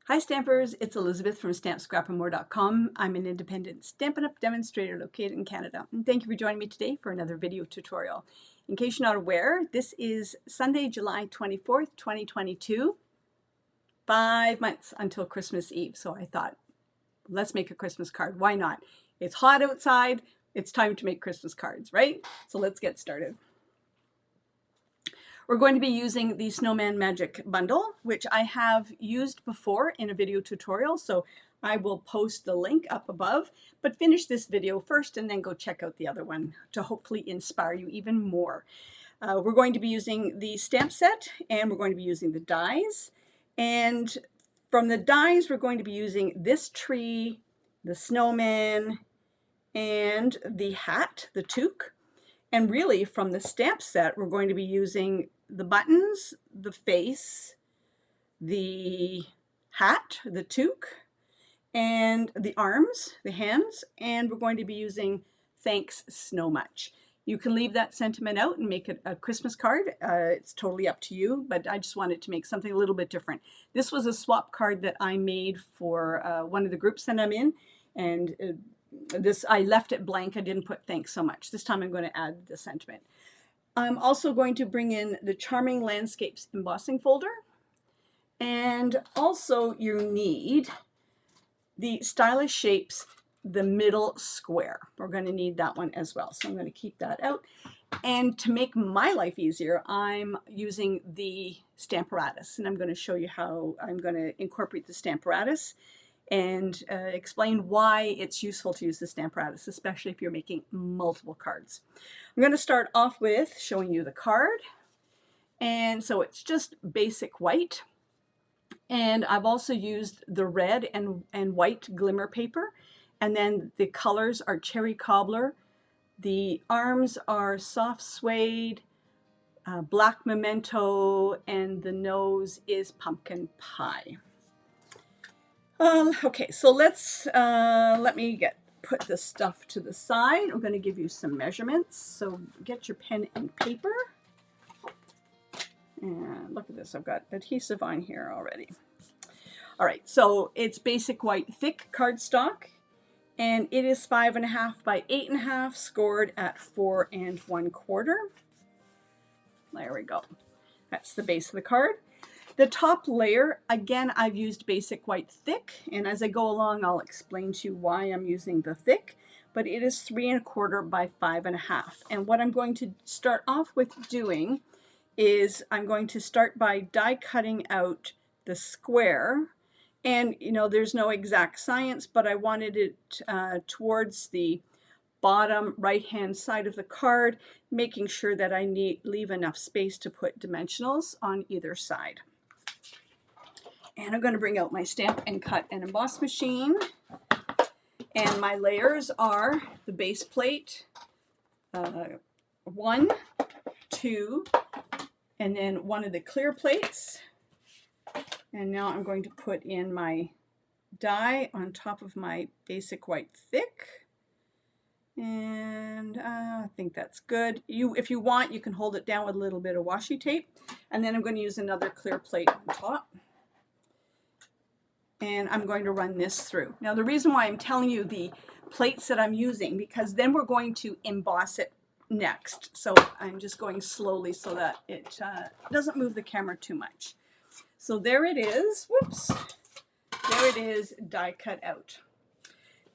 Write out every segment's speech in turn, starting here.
Hi Stampers, it's Elizabeth from StampScrapandMore.com. I'm an independent Stampin' Up! Demonstrator located in Canada. And thank you for joining me today for another video tutorial. In case you're not aware, this is Sunday, July 24th, 2022. 5 months until Christmas Eve. So I thought, let's make a Christmas card. Why not? It's hot outside. It's time to make Christmas cards, right? So let's get started. We're going to be using the Snowman Magic bundle, which I have used before in a video tutorial, so I will post the link up above, but finish this video first and then go check out the other one to hopefully inspire you even more. We're going to be using the stamp set, and we're going to be using the dies, and from the dies we're going to be using this tree, the snowman, and the hat, the toque. And really, from the stamp set, we're going to be using the buttons, the face, the hat, the toque, and the arms, the hands, and we're going to be using Thanks So Much. You can leave that sentiment out and make it a Christmas card. It's totally up to you, but I just wanted to make something a little bit different. This was a swap card that I made for one of the groups that I'm in, and this I left it blank. I didn't put thanks so much. This time I'm going to add the sentiment. I'm also going to bring in the Charming Landscapes Embossing Folder, and also you need the Stylish Shapes, the middle square. We're going to need that one as well, so I'm going to keep that out. And to make my life easier, I'm using the Stamparatus, and I'm going to show you how I'm going to incorporate the Stamparatus and explain why it's useful to use the Stamparatus, especially if you're making multiple cards. I'm going to start off with showing you the card. And so it's just basic white. And I've also used the red and white glimmer paper. And then the colors are cherry cobbler. The arms are soft suede, black memento, and the nose is pumpkin pie. Okay, so let me put this stuff to the side. I'm going to give you some measurements. So get your pen and paper. And look at this, I've got adhesive on here already. All right, so it's basic white thick cardstock, and it is 5.5 by 8.5, scored at 4 1/4. There we go. That's the base of the card. The top layer, again, I've used basic white thick, and as I go along, I'll explain to you why I'm using the thick, but it is 3 1/4 by 5.5. And what I'm going to start off with doing is I'm going to start by die cutting out the square. And, you know, there's no exact science, but I wanted it towards the bottom right-hand side of the card, making sure that I leave enough space to put dimensionals on either side. And I'm going to bring out my Stamp and Cut and Emboss machine. And my layers are the base plate, 1, 2, and then one of the clear plates. And now I'm going to put in my die on top of my basic white thick. And I think that's good. If you want, you can hold it down with a little bit of washi tape. And then I'm going to use another clear plate on top. And I'm going to run this through. Now the reason why I'm telling you the plates that I'm using, because then we're going to emboss it next. So I'm just going slowly so that it doesn't move the camera too much. So there it is. Whoops. There it is, die cut out.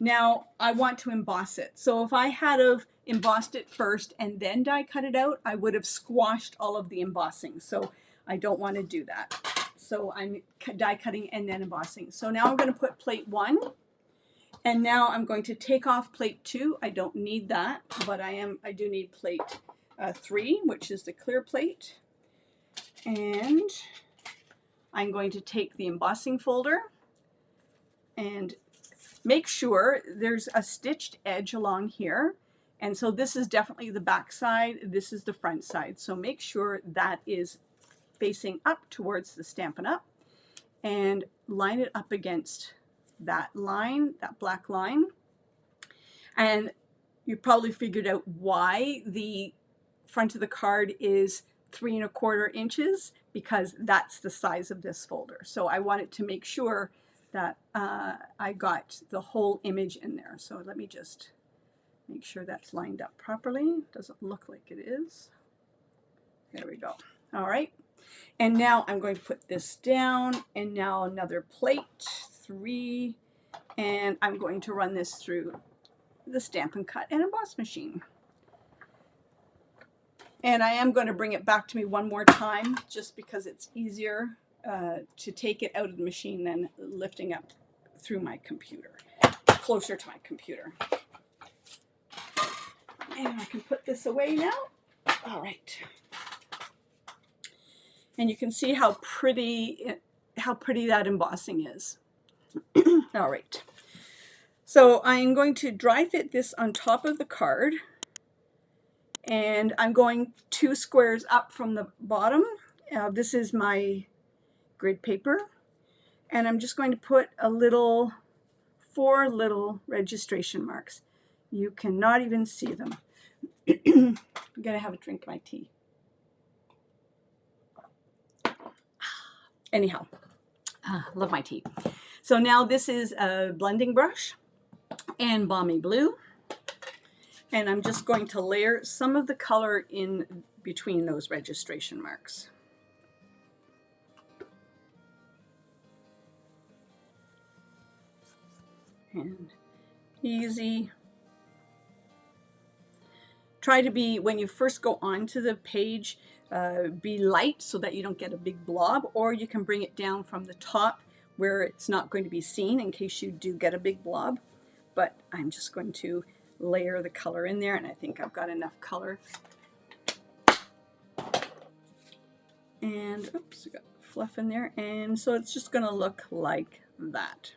Now I want to emboss it. So if I had have embossed it first and then die cut it out, I would have squashed all of the embossing. So I don't want to do that. So I'm die cutting and then embossing. So now I'm going to put plate 1, and now I'm going to take off plate 2. I don't need that, but I do need plate 3, which is the clear plate. And I'm going to take the embossing folder and make sure there's a stitched edge along here. And so this is definitely the back side, this is the front side. So make sure that is facing up towards the Stampin' Up! And line it up against that line, that black line. And you probably figured out why the front of the card is 3¼ inches because that's the size of this folder. So I wanted to make sure that I got the whole image in there. So let me just make sure that's lined up properly. Doesn't look like it is. There we go. All right. And now I'm going to put this down, and now another plate, 3, and I'm going to run this through the Stampin' Cut and Emboss machine. And I am going to bring it back to me one more time just because it's easier to take it out of the machine than lifting up through my computer, closer to my computer. And I can put this away now. All right. And you can see how pretty that embossing is. All right. So I'm going to dry fit this on top of the card. And I'm going 2 squares up from the bottom. This is my grid paper. And I'm just going to put 4 little registration marks. You cannot even see them. I'm going to have a drink of my tea. Anyhow, love my tea. So now this is a blending brush and Balmy Blue. And I'm just going to layer some of the color in between those registration marks. And easy. Try to be, when you first go onto the page, be light so that you don't get a big blob, or you can bring it down from the top where it's not going to be seen in case you do get a big blob. But I'm just going to layer the color in there, and I think I've got enough color. And oops, I got fluff in there, and so it's just going to look like that.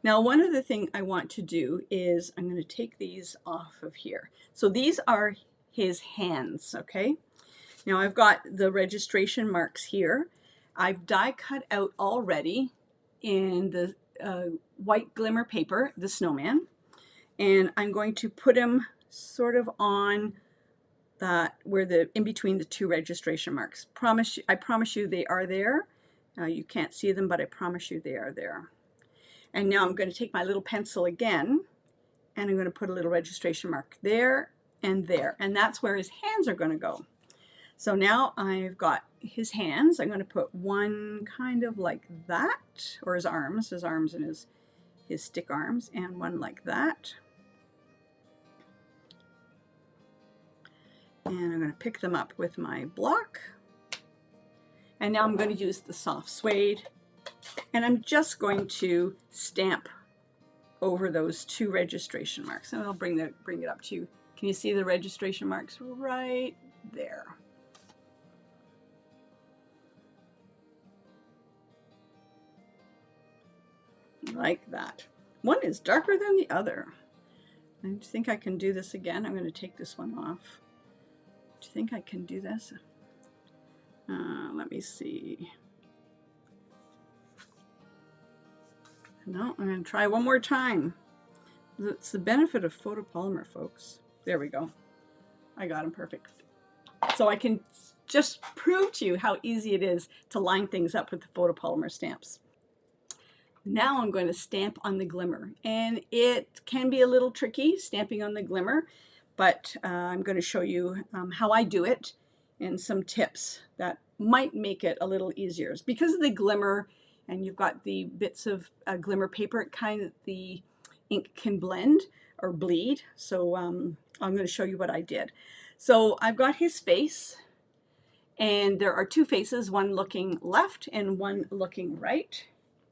Now, one other thing I want to do is I'm going to take these off of here. So these are his hands, okay? Now I've got the registration marks here. I've die cut out already in the white glimmer paper, the snowman, and I'm going to put him sort of on that, where in between the 2 registration marks. I promise you they are there. You can't see them, but I promise you they are there. And now I'm going to take my little pencil again, and I'm going to put a little registration mark there, and that's where his hands are going to go. So now I've got his hands. I'm going to put one kind of like that, or his arms and his stick arms, and one like that. And I'm going to pick them up with my block. And now I'm going to use the soft suede, and I'm just going to stamp over those 2 registration marks. And I'll bring it up to you. Can you see the registration marks right there? Like that. One is darker than the other. I think I can do this again. I'm going to take this one off. Do you think I can do this? Let me see. No, I'm going to try one more time. It's the benefit of photopolymer, folks. There we go. I got them perfect. So I can just prove to you how easy it is to line things up with the photopolymer stamps. Now I'm going to stamp on the glimmer, and it can be a little tricky stamping on the glimmer, but I'm going to show you how I do it and some tips that might make it a little easier. Because of the glimmer, and you've got the bits of glimmer paper, the ink can blend or bleed. So I'm going to show you what I did. So I've got his face, and there are 2 faces, one looking left and one looking right.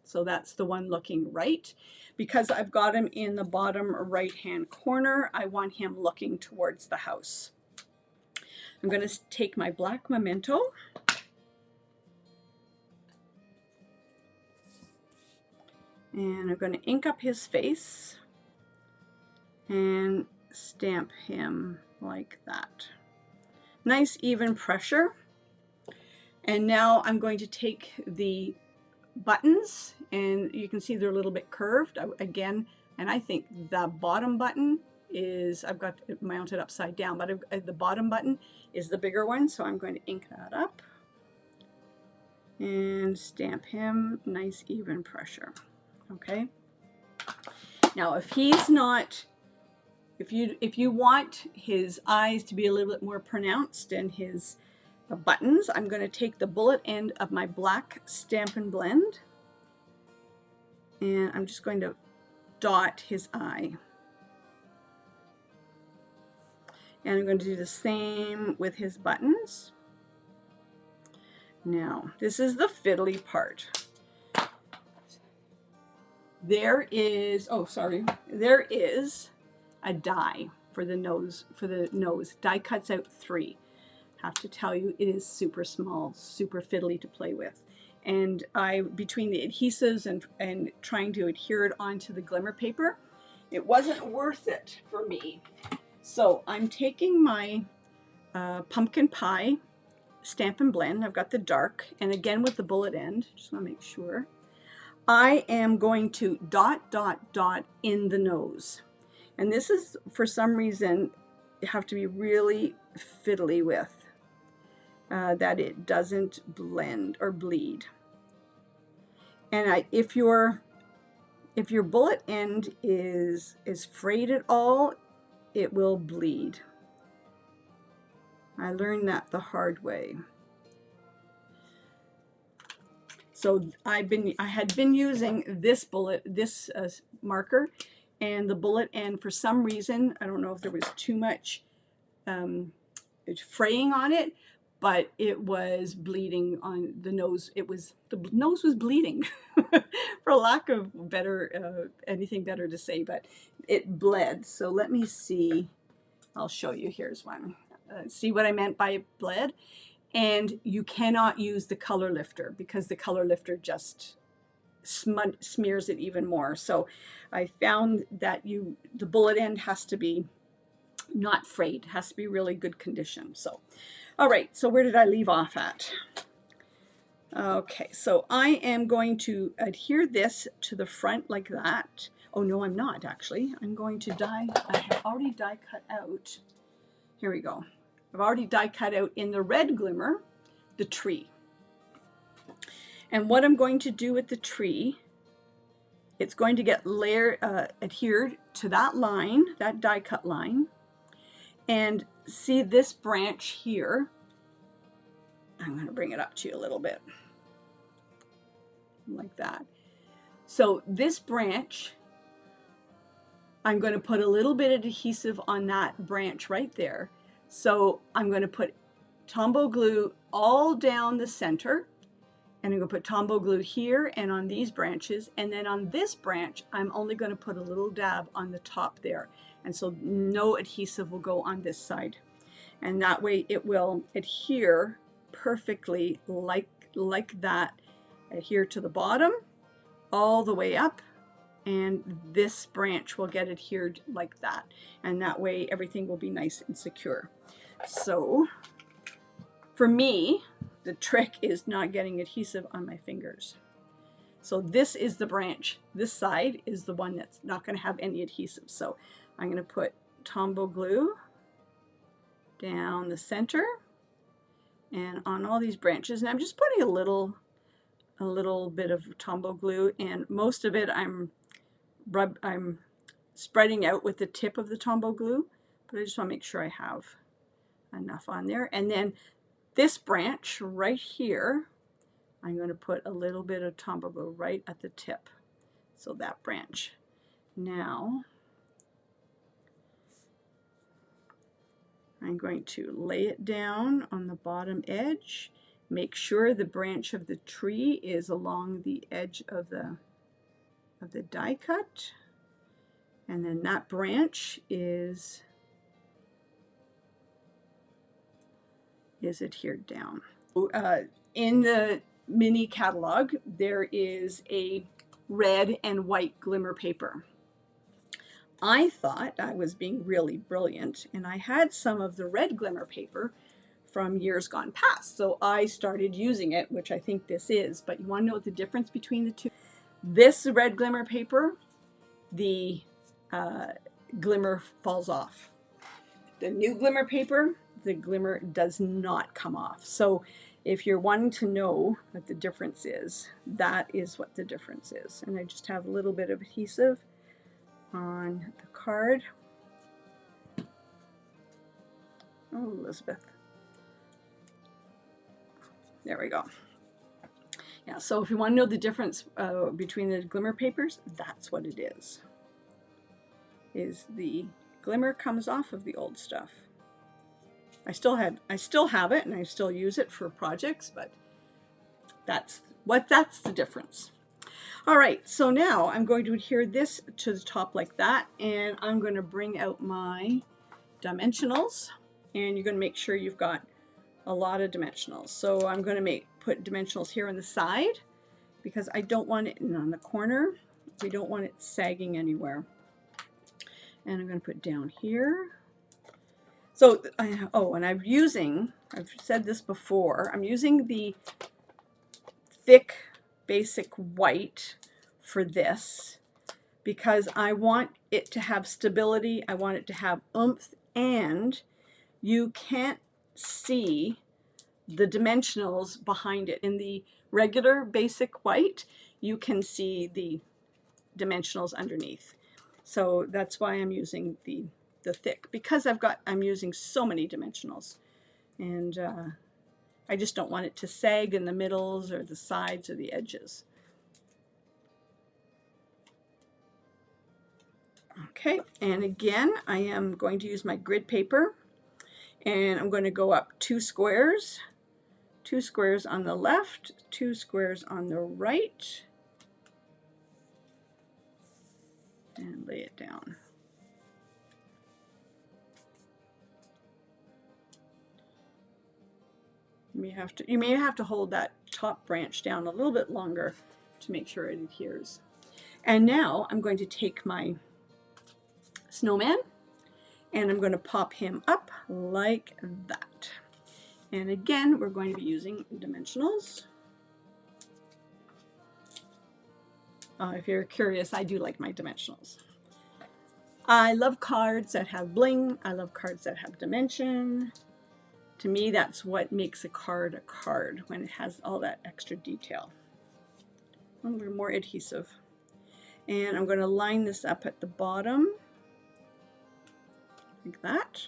So that's the one looking right. Because I've got him in the bottom right-hand corner, I want him looking towards the house. I'm going to take my black memento, and I'm going to ink up his face and stamp him like that. Nice even pressure. And now I'm going to take the buttons, and you can see they're a little bit curved again, and I think the bottom button is, I've got it mounted upside down, but the bottom button is the bigger one, so I'm going to ink that up and stamp him nice even pressure. Okay. Now if he's not, if you want his eyes to be a little bit more pronounced and his buttons, I'm going to take the bullet end of my black Stampin' Blend and I'm just going to dot his eye. And I'm going to do the same with his buttons. Now, this is the fiddly part. There is, oh sorry, there is a die for the nose, Die cuts out 3. Have to tell you, it is super small, super fiddly to play with. And between the adhesives and trying to adhere it onto the glimmer paper, it wasn't worth it for me. So I'm taking my pumpkin pie Stampin' Blend. I've got the dark, and again with the bullet end, just want to make sure. I am going to dot, dot, dot in the nose. And this is, for some reason, you have to be really fiddly with, that it doesn't blend or bleed. And if your bullet end is frayed at all, it will bleed. I learned that the hard way. So I had been using this marker, and the bullet end, for some reason, I don't know if there was too much fraying on it, but it was bleeding on the nose. The nose was bleeding, for lack of anything better to say, but it bled. So let me see. I'll show you. Here's one. See what I meant by bled? And you cannot use the color lifter because the color lifter just smears it even more. So I found that the bullet end has to be not frayed, it has to be really good condition. So, all right, so where did I leave off at? Okay, so I am going to adhere this to the front like that. Oh no, I'm not actually. I'm going to I have already die cut out. Here we go. I've already die cut out in the red glimmer, the tree. And what I'm going to do with the tree, it's going to get adhered to that line, that die cut line. And see this branch here, I'm going to bring it up to you a little bit, like that. So this branch, I'm going to put a little bit of adhesive on that branch right there. So I'm going to put Tombow glue all down the center, and I'm going to put Tombow glue here and on these branches, and then on this branch I'm only going to put a little dab on the top there, and so no adhesive will go on this side, and that way it will adhere perfectly like that, adhere to the bottom all the way up, and this branch will get adhered like that, and that way everything will be nice and secure. So for me, the trick is not getting adhesive on my fingers. So this is the branch. This side is the one that's not going to have any adhesive. So I'm going to put Tombow glue down the center and on all these branches. And I'm just putting a little bit of Tombow glue, and most of it I'm spreading out with the tip of the Tombow glue, but I just want to make sure I have enough on there. And then this branch right here, I'm going to put a little bit of Tombow glue right at the tip. So that branch. Now I'm going to lay it down on the bottom edge. Make sure the branch of the tree is along the edge of the die cut, and then that branch is adhered down. In the mini catalog, there is a red and white glimmer paper. I thought I was being really brilliant, and I had some of the red glimmer paper from years gone past, so I started using it, which I think this is, but you want to know the difference between the two? This red glimmer paper, the glimmer falls off. The new glimmer paper, the glimmer does not come off. So if you're wanting to know what the difference is, that is what the difference is. And I just have a little bit of adhesive on the card. Oh, Elizabeth. There we go. Yeah, so if you want to know the difference between the glimmer papers, that's what it is the glimmer comes off of the old stuff. I still have it and I still use it for projects, but that's the difference. All right, so now I'm going to adhere this to the top like that, and I'm going to bring out my dimensionals, and you're going to make sure you've got a lot of dimensionals. So I'm going to put dimensionals here on the side because I don't want it on the corner. We don't want it sagging anywhere. And I'm going to put down here. So, and I've said this before, I'm using the thick basic white for this because I want it to have stability, I want it to have oomph, and you can't see the dimensionals behind it. In the regular basic white, you can see the dimensionals underneath. So that's why I'm using the thick, because I'm using so many dimensionals, and I just don't want it to sag in the middles or the sides or the edges. Okay, and again, I am going to use my grid paper, and I'm going to go up 2 squares on the left, 2 squares on the right, and lay it down. You may have to hold that top branch down a little bit longer to make sure it adheres. And now I'm going to take my snowman and I'm going to pop him up like that. And again, we're going to be using dimensionals. If you're curious, I do like my dimensionals. I love cards that have bling. I love cards that have dimension. To me, that's what makes a card, when it has all that extra detail. A little more adhesive. And I'm going to line this up at the bottom, like that.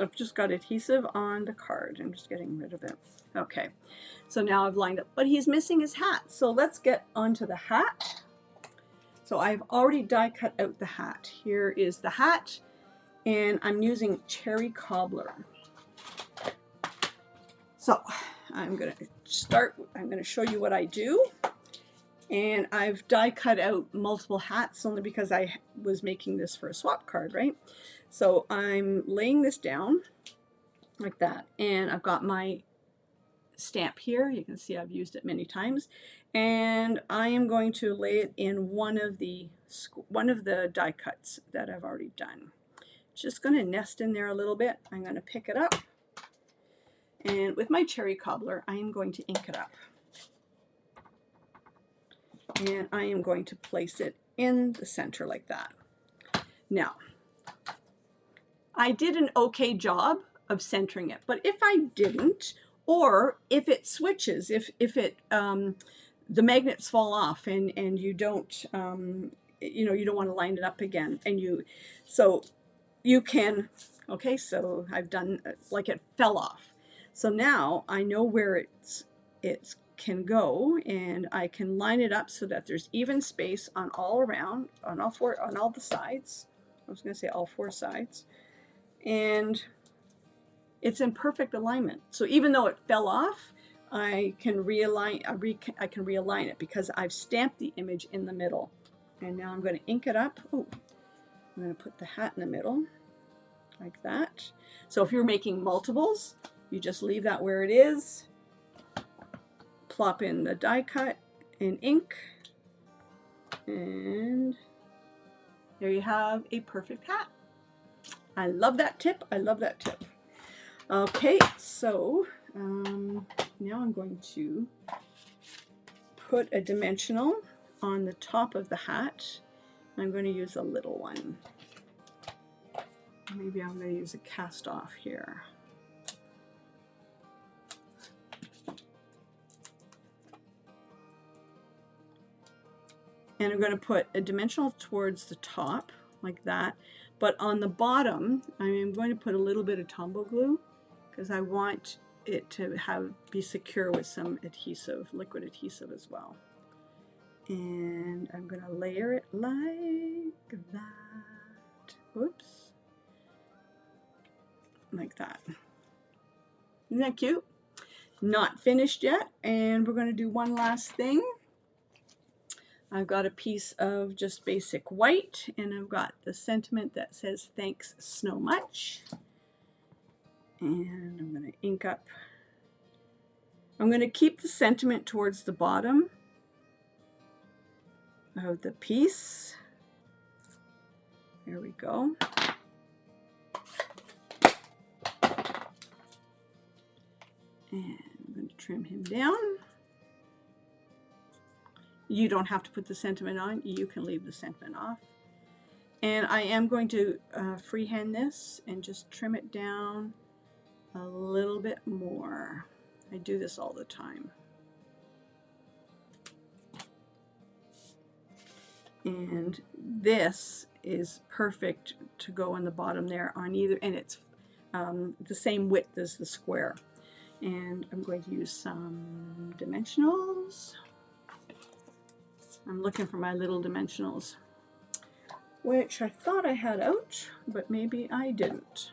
I've just got adhesive on the card. I'm just getting rid of it. Okay, so now I've lined up, but he's missing his hat. So let's get onto the hat. So I've already die cut out the hat. Here is the hat, and I'm using cherry cobbler. So I'm going to show you what I do. And I've die cut out multiple hats only because I was making this for a swap card, right? So I'm laying this down like that, and I've got my stamp here. You can see I've used it many times, and I am going to lay it in one of the die cuts that I've already done. Just going to nest in there a little bit. I'm going to pick it up, and with my cherry cobbler I am going to ink it up, and I am going to place it in the center like that. Now, I did an okay job of centering it, but if I didn't, or if it switches, if the magnets fall off and you don't you don't want to line it up again, and so you can, okay, so I've done like it fell off. So now I know where it can go, and I can line it up so that there's even space on all the sides. I was going to say all 4 sides, and it's in perfect alignment. So even though it fell off, I can realign it because I've stamped the image in the middle. And now I'm going to ink it up. Oh, I'm going to put the hat in the middle like that. So if you're making multiples, you just leave that where it is, plop in the die cut and ink, and there you have a perfect hat. I love that tip. I love that tip. Okay, so now I'm going to put a dimensional on the top of the hat. I'm going to use a little one. Maybe I'm going to use a cast off here. And I'm going to put a dimensional towards the top, like that. But on the bottom, I am going to put a little bit of Tombow glue because I want it to be secure with some adhesive, liquid adhesive as well. And I'm going to layer it like that. Oops. Like that. Isn't that cute? Not finished yet. And we're going to do one last thing. I've got a piece of just basic white, and I've got the sentiment that says, "Thanks so much." And I'm going to ink up. I'm going to keep the sentiment towards the bottom of the piece. There we go. And I'm going to trim him down. You don't have to put the sentiment on. You can leave the sentiment off. And I am going to freehand this and just trim it down a little bit more. I do this all the time. And this is perfect to go on the bottom there on either, and it's the same width as the square. And I'm going to use some dimensionals. I'm looking for my little dimensionals, which I thought I had out, but maybe I didn't.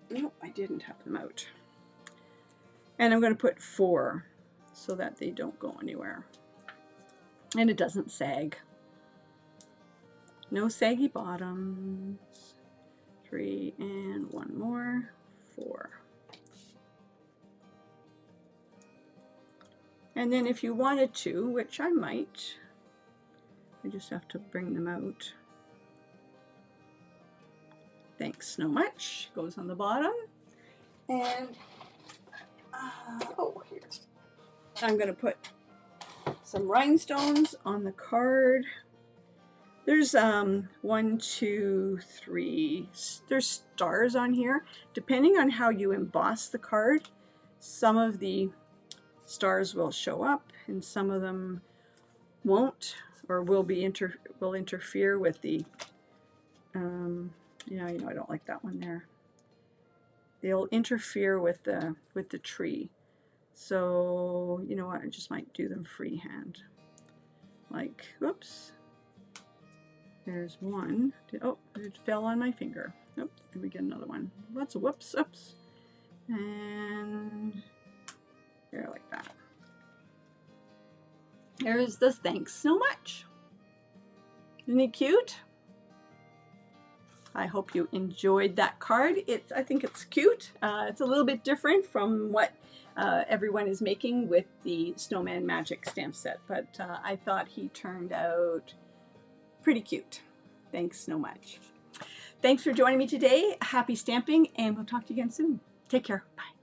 Nope, I didn't have them out. And I'm going to put 4 so that they don't go anywhere. And it doesn't sag. No saggy bottoms. 3 and 1 more. 4. And then if you wanted to, which I might, I just have to bring them out. Thanks so much. Goes on the bottom. And, oh, here. I'm going to put some rhinestones on the card. There's 1, 2, 3. There's stars on here. Depending on how you emboss the card, some of the stars will show up and some of them won't, or will interfere with the you know I don't like that one there. They'll interfere with the tree. So you know what, I just might do them freehand. Like, whoops. There's one. Oh, it fell on my finger. Oh, let me get another one. Lots of whoops, oops. And there, like that. There's the thanks so much. Isn't it cute? I hope you enjoyed that card. I think it's cute. It's a little bit different from what everyone is making with the Snowman Magic stamp set, but I thought he turned out pretty cute. Thanks so much. Thanks for joining me today. Happy stamping, and we'll talk to you again soon. Take care. Bye.